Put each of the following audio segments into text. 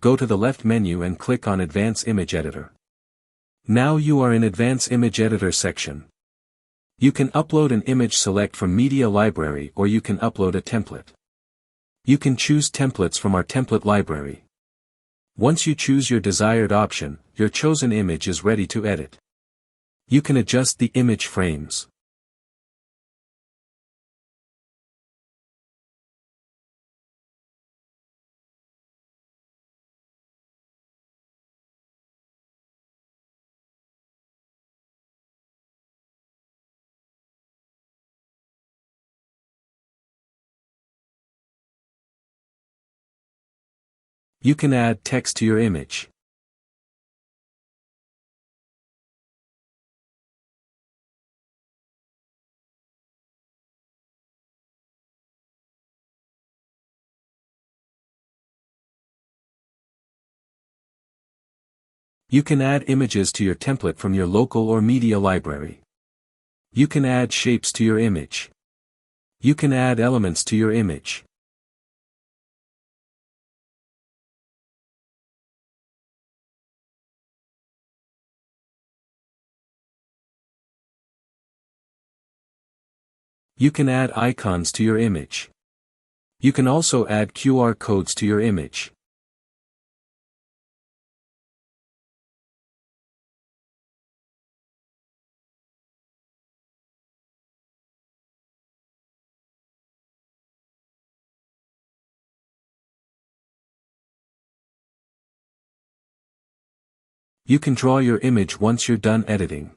go to the left menu and click on Advanced Image Editor. Now you are in Advanced Image Editor section. You can upload an image, select from Media Library, or you can upload a template. You can choose templates from our template library. Once you choose your desired option, your chosen image is ready to edit. You can adjust the image frames. You can add text to your image. You can add images to your template from your local or media library. You can add shapes to your image. You can add elements to your image. You can add icons to your image. You can also add QR codes to your image. You can draw your image once you're done editing.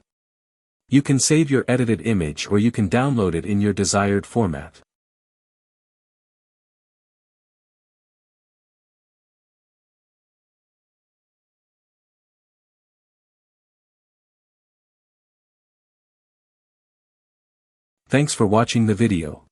You can save your edited image or you can download it in your desired format. Thanks for watching the video.